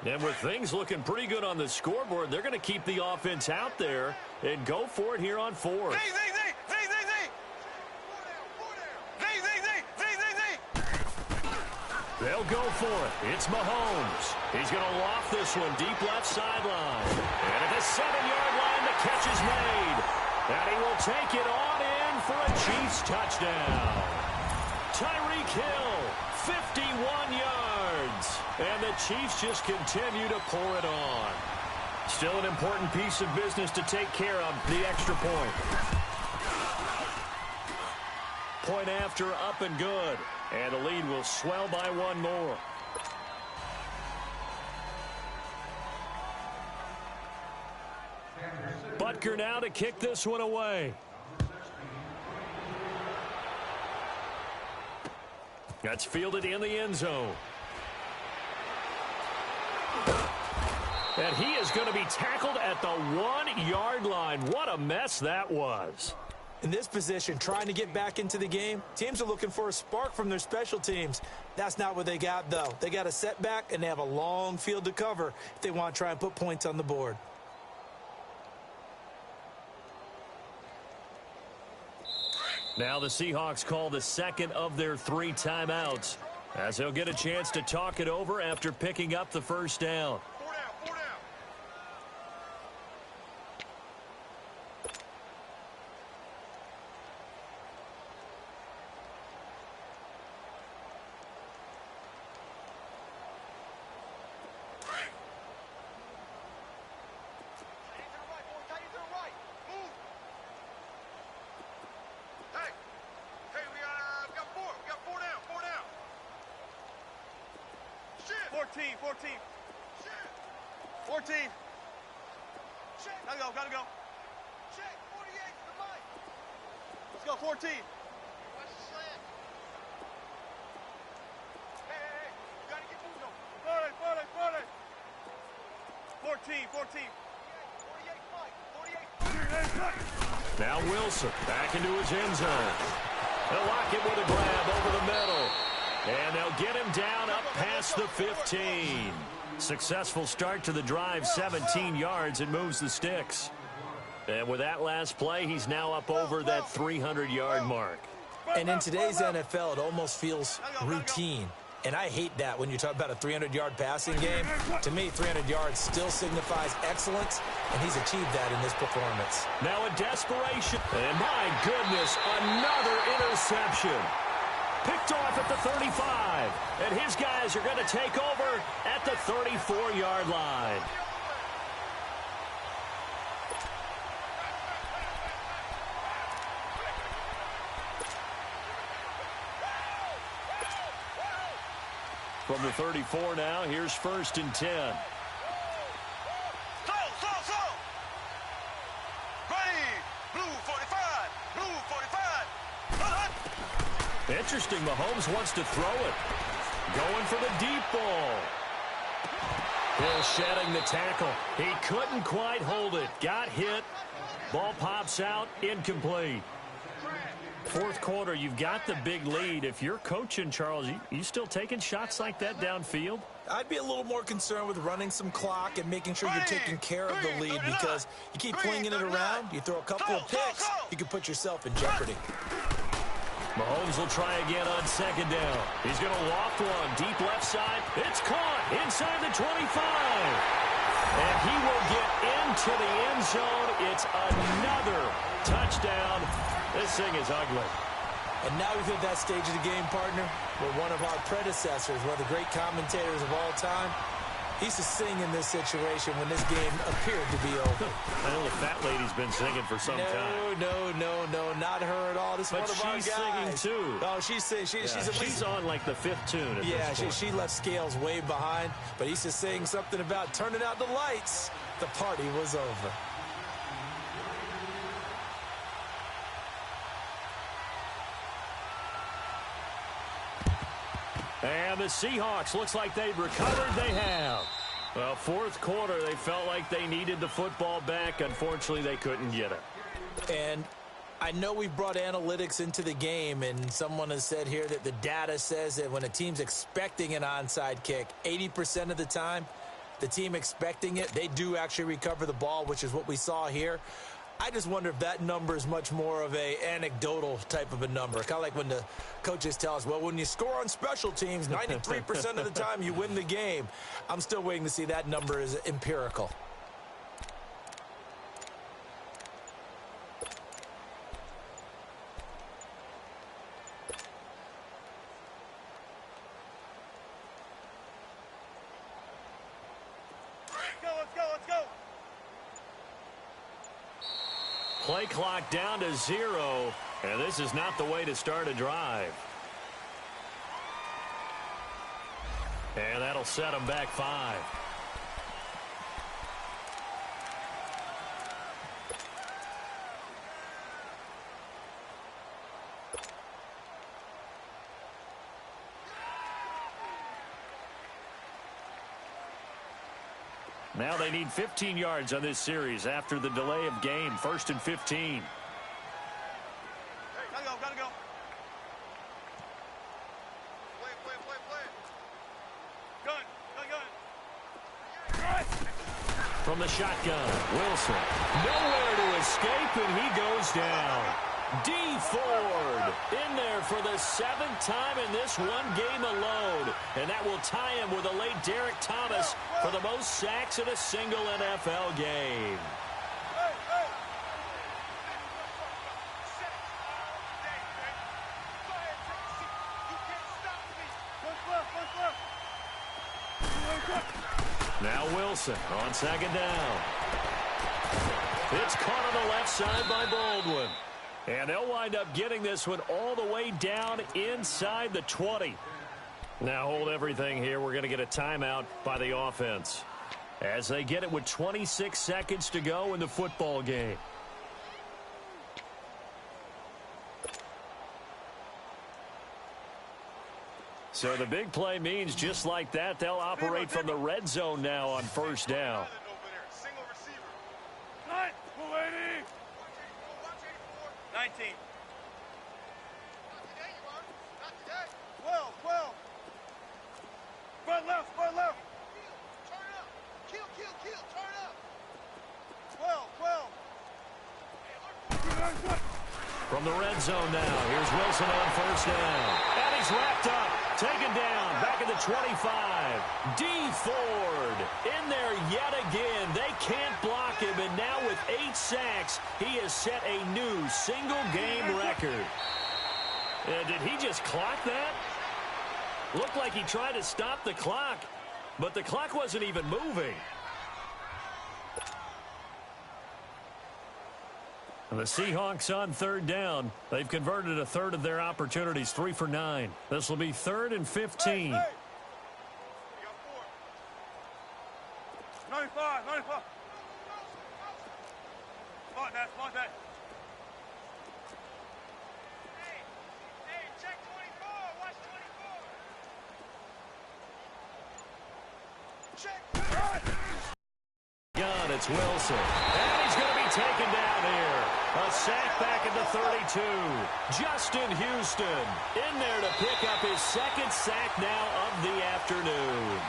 And with things looking pretty good on the scoreboard, they're going to keep the offense out there and go for it here on fourth. They'll go for it. It's Mahomes. He's going to loft this one deep left sideline. And at the 7-yard line, the catch is made. And he will take it on in for a Chiefs touchdown. Tyreek Hill, 51 yards. And the Chiefs just continue to pour it on. Still an important piece of business to take care of, the extra point. Point after, up and good. And the lead will swell by one more. Butker now to kick this one away. That's fielded in the end zone. And he is going to be tackled at the 1-yard line. What a mess that was. In this position, trying to get back into the game, teams are looking for a spark from their special teams. That's not what they got, though. They got a setback, and they have a long field to cover if they want to try and put points on the board. Now the Seahawks call the second of their 3 timeouts, as they'll get a chance to talk it over after picking up the first down. Gotta go. Check, 48 to the mic. Let's go, 14. Watch the slant. Hey, you gotta get moving on. 40. 14. 48, Mike. 48. Now Wilson back into his end zone. They'll lock it with a grab over the middle. And they'll get him down up past the 15. Successful start to the drive, 17 yards, and moves the sticks. And with that last play, he's now up over that 300-yard mark. And in today's NFL, it almost feels routine. And I hate that when you talk about a 300-yard passing game. To me, 300 yards still signifies excellence, and he's achieved that in this performance. Now a desperation. And my goodness, another interception. Picked off at the 35. And his guys are going to take over at the 34-yard line. From the 34 now, here's first and 10. Slow. Ready. Blue 45. Blue 45. Interesting, Mahomes wants to throw it. Going for the deep ball. Hill shedding the tackle. He couldn't quite hold it. Got hit. Ball pops out. Incomplete. Fourth quarter, you've got the big lead. If you're coaching, Charles, you still taking shots like that downfield? I'd be a little more concerned with running some clock and making sure you're taking care of the lead, because you keep flinging it around, you throw a couple of picks, you can put yourself in jeopardy. Mahomes will try again on second down. He's going to loft one deep left side. It's caught inside the 25. And he will get into the end zone. It's another touchdown. This thing is ugly. And now we've hit that stage of the game, partner, where one of our predecessors, one of the great commentators of all time, he used to sing in this situation when this game appeared to be over. I know the fat lady she's been singing for some time. No, not her at all. This is one of our guys. But she's singing, too. Oh, she's on like the fifth tune at this point. She left Scales way behind, but he's just saying something about turning out the lights. The party was over. And the Seahawks, looks like they've recovered. They have. Well, fourth quarter, they felt like they needed the football back. Unfortunately, they couldn't get it. And I know we brought analytics into the game, and someone has said here that the data says that when a team's expecting an onside kick, 80% of the time, the team expecting it, they do actually recover the ball, which is what we saw here. I just wonder if that number is much more of a anecdotal type of a number. Kind of like when the coaches tell us, well, when you score on special teams, 93% of the time you win the game. I'm still waiting to see that number is empirical. Let's go. Play clock down to 0, and this is not the way to start a drive. And that'll set them back 5. Now they need 15 yards on this series after the delay of game. 1st and 15. Hey, gotta go. Play. Gun. From the shotgun, Wilson. Nowhere to escape, and he goes down. D. Ford in there for the 7th time in this one game alone. And that will tie him with the late Derek Thomas for the most sacks in a single NFL game. Now Wilson on 2nd down. It's caught on the left side by Baldwin. And they'll wind up getting this one all the way down inside the 20. Now hold everything here. We're going to get a timeout by the offense as they get it with 26 seconds to go in the football game. So the big play means just like that, they'll operate from the red zone now on 1st down. 19. Not today. 12. Front left. Turn up. Kill. Turn up. 12. From the red zone now, here's Wilson on 1st down. And he's wrapped up. Taken down. Back at the 25. D. Ford in there yet again. They can't block him. And now with 8 sacks, he has set a new single-game record. Did he just clock that? Looked like he tried to stop the clock, but the clock wasn't even moving. And the Seahawks on 3rd down. They've converted a third of their opportunities, 3 for 9. This will be 3rd and 15. Hey. 95. Smart that. Hey, check 24. Watch 24. Check. Gun, it's Wilson. And he's going to be taken down here. A sack back at the 32. Justin Houston in there to pick up his 2nd sack now of the afternoon.